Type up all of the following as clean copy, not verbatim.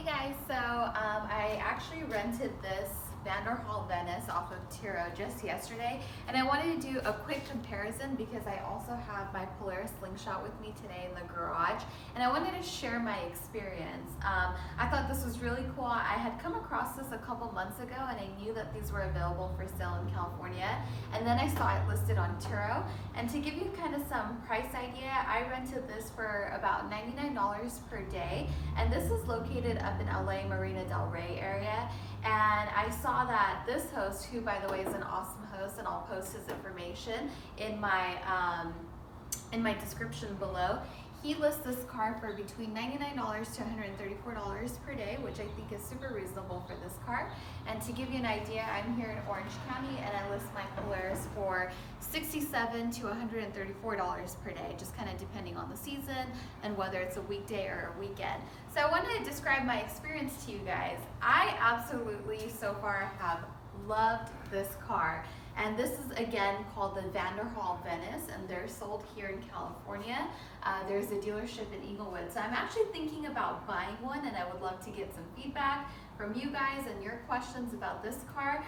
Hey guys, I actually rented this Vanderhall Venice off of Turo just yesterday, and I wanted to do a quick comparison because I also have my Polaris Slingshot with me today in the garage, and I wanted to share my experience. I thought this was really cool. I had come across this a couple months ago, and I knew that these were available for sale in California, and then I saw it listed on Turo. And to give you kind of some price idea, I rented this for about $99 per day, and this is located up in LA, Marina Del Rey area. And I saw that this host, who by the way is an awesome host, and I'll post his information in my description below, he lists this car for between $99 to $134 per day, which I think is super reasonable for this car. And to give you an idea, I'm here in Orange County, and I list my Polaris for $67 to $134 per day, just kind of depending on the season and whether it's a weekday or a weekend. So I wanted to describe my experience to you guys. I absolutely so far have loved this car. And this is again called the Vanderhall Venice, and they're sold here in California. There's a dealership in Inglewood. So I'm actually thinking about buying one, and I would love to get some feedback from you guys and your questions about this car.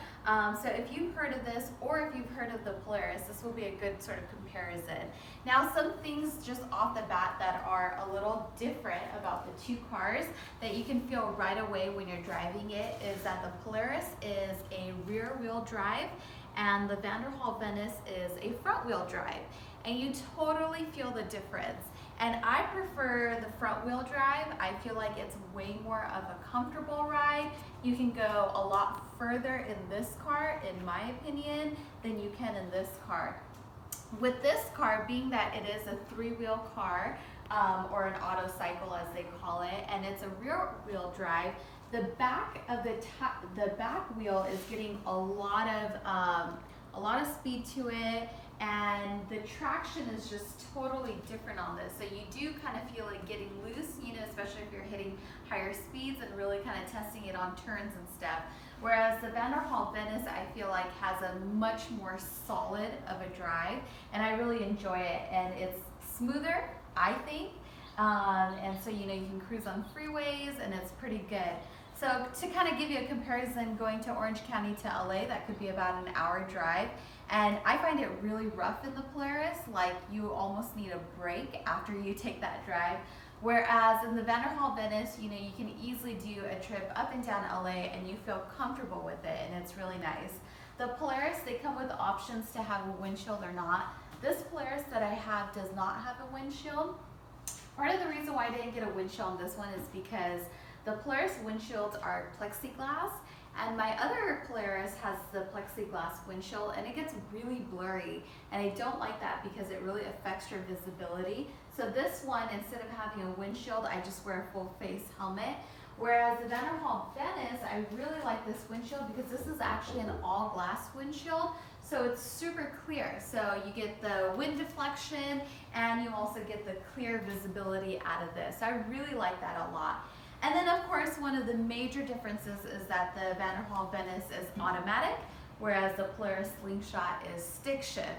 So if you've heard of this, or if you've heard of the Polaris, this will be a good sort of comparison. Now, some things just off the bat that are a little different about the two cars that you can feel right away when you're driving it is that the Polaris is a rear wheel drive, and the Vanderhall Venice is a front wheel drive, and you totally feel the difference. And I prefer the front wheel drive. I feel like it's way more of a comfortable ride. You can go a lot further in this car, in my opinion, than you can in this car. With this car, being that it is a three-wheel car, or an auto cycle as they call it, and it's a rear wheel drive, the back of the back wheel is getting a lot of speed to it, and the traction is just totally different on this. So you do kind of feel it getting loose, you know, especially if you're hitting higher speeds and really kind of testing it on turns and stuff. Whereas the Vanderhall Venice, I feel like has a much more solid of a drive, and I really enjoy it, and it's smoother, I think. And so, you know, you can cruise on freeways, and it's pretty good. So to kind of give you a comparison, going to Orange County to LA, that could be about an hour drive. And I find it really rough in the Polaris, like you almost need a break after you take that drive. Whereas in the Vanderhall Venice, you know, you can easily do a trip up and down LA and you feel comfortable with it, and it's really nice. The Polaris, they come with options to have a windshield or not. This Polaris that I have does not have a windshield. Part of the reason why I didn't get a windshield on this one is because the Polaris windshields are plexiglass, and my other Polaris has the plexiglass windshield, and it gets really blurry, and I don't like that because it really affects your visibility. So this one, instead of having a windshield, I just wear a full face helmet. Whereas the Vanderhall Venice, I really like this windshield because this is actually an all glass windshield, so it's super clear. So you get the wind deflection, and you also get the clear visibility out of this. So I really like that a lot. And then of course, one of the major differences is that the Vanderhall Venice is automatic, whereas the Polaris Slingshot is stick shift.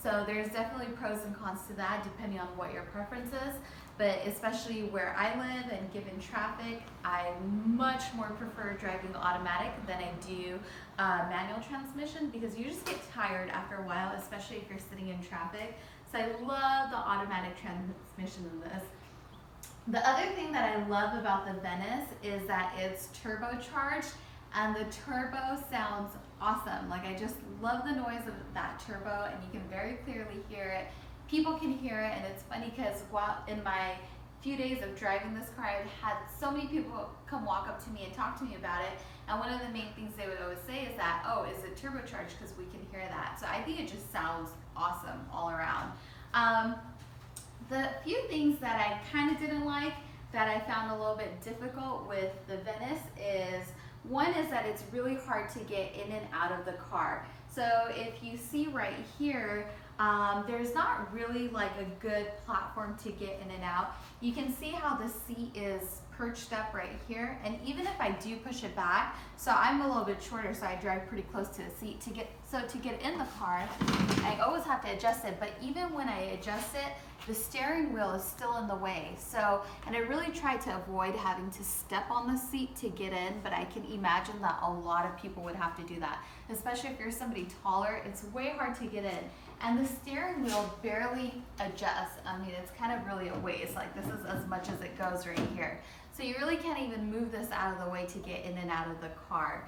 So there's definitely pros and cons to that depending on what your preference is. But especially where I live and given traffic, I much more prefer driving automatic than I do manual transmission, because you just get tired after a while, especially if you're sitting in traffic. So I love the automatic transmission in this. The other thing that I love about the Venice is that it's turbocharged, and the turbo sounds awesome. Like, I just love the noise of that turbo, and you can very clearly hear it. People can hear it, and it's funny because while in my few days of driving this car, I've had so many people come walk up to me and talk to me about it, and one of the main things they would always say is that, oh, is it turbocharged, because we can hear that. So I think it just sounds awesome all around. The few things that I kind of didn't like, that I found a little bit difficult with the Venice, is one is that it's really hard to get in and out of the car. So if you see right here, there's not really like a good platform to get in and out. You can see how the seat is perched up right here, and even if I do push it back, so I'm a little bit shorter, so I drive pretty close to the seat. To get in the car, I always have to adjust it, but even when I adjust it, the steering wheel is still in the way. So, and I really try to avoid having to step on the seat to get in, but I can imagine that a lot of people would have to do that, especially if you're somebody taller. It's way hard to get in. And the steering wheel barely adjusts. I mean, it's kind of really a waste. Like, this is as much as it goes right here. So you really can't even move this out of the way to get in and out of the car.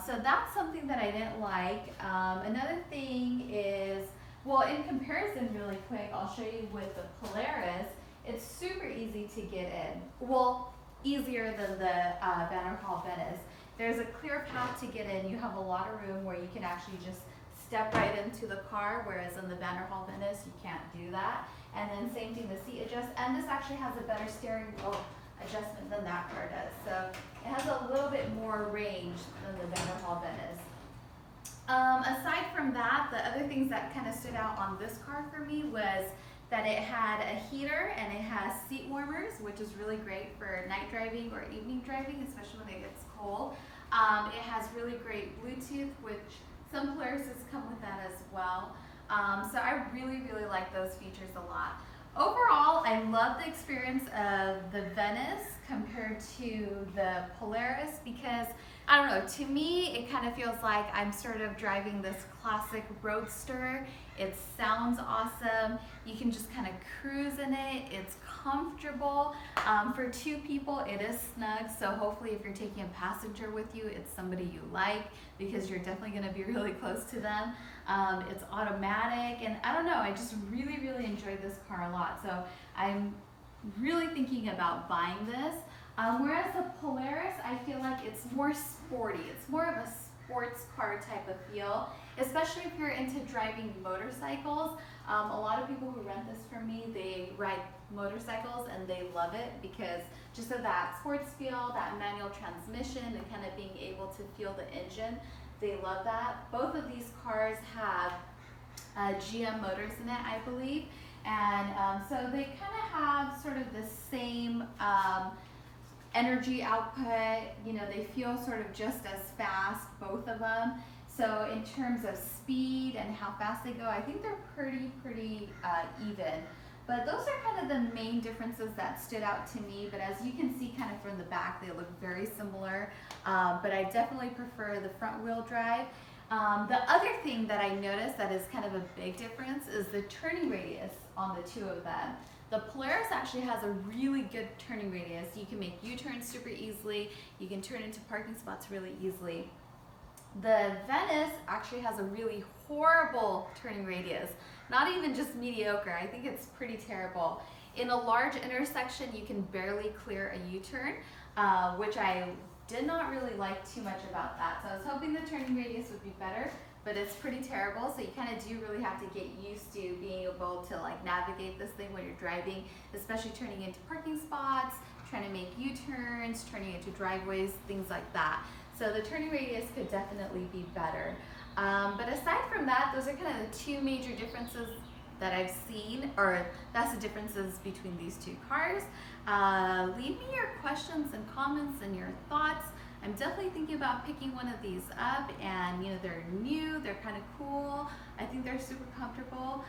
So that's something that I didn't like. Another thing is, well, in comparison really quick, I'll show you with the Polaris, it's super easy to get in. Well, easier than the Vanderhall Venice. There's a clear path to get in. You have a lot of room where you can actually just step right into the car, whereas in the Vanderhall Venice, you can't do that. And then same thing, the seat adjusts, and this actually has a better steering wheel adjustment than that car does. So it has a little bit more range than the Vanderhall Venice. Aside from that, the other things that kind of stood out on this car for me was that it had a heater and it has seat warmers, which is really great for night driving or evening driving, especially when it gets cold. It has really great Bluetooth, which some Polarises come with that as well. So I really, really like those features a lot. Overall, I love the experience of the Venice compared to the Polaris because, I don't know, to me, it kind of feels like I'm sort of driving this classic roadster. It sounds awesome. You can just kind of cruise in it. It's comfortable. For two people, it is snug. So hopefully if you're taking a passenger with you, it's somebody you like because you're definitely going to be really close to them. It's automatic, and I don't know, I just really, really enjoyed this car a lot. So I'm really thinking about buying this. Whereas the Polaris, I feel like it's more sporty. It's more of a sports car type of feel, especially if you're into driving motorcycles. A lot of people who rent this from me, they ride motorcycles and they love it because just of that sports feel, that manual transmission, and kind of being able to feel the engine. They love that. Both of these cars have GM motors in it, I believe. And so they kind of have sort of the same energy output. You know, they feel sort of just as fast, both of them. So in terms of speed and how fast they go, I think they're pretty even. But those are kind of the main differences that stood out to me. But as you can see kind of from the back, they look very similar. But I definitely prefer the front wheel drive. The other thing that I noticed that is kind of a big difference is the turning radius on the two of them. The Polaris actually has a really good turning radius. You can make U-turns super easily. You can turn into parking spots really easily. The Venice actually has a really horrible turning radius. Not even just mediocre, I think it's pretty terrible. In a large intersection, you can barely clear a U-turn, which I did not really like too much about that. So I was hoping the turning radius would be better, but it's pretty terrible. So you kind of do really have to get used to being able to like navigate this thing when you're driving, especially turning into parking spots, trying to make U-turns, turning into driveways, things like that. So the turning radius could definitely be better. But aside from that, those are kind of the two major differences that I've seen, or that's the differences between these two cars. Leave me your questions and comments and your thoughts. I'm definitely thinking about picking one of these up, and you know, they're new, they're kind of cool. I think they're super comfortable.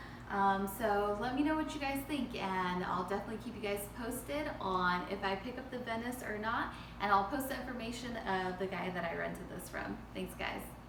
So let me know what you guys think, and I'll definitely keep you guys posted on if I pick up the Venice or not, and I'll post the information of the guy that I rented this from. Thanks guys.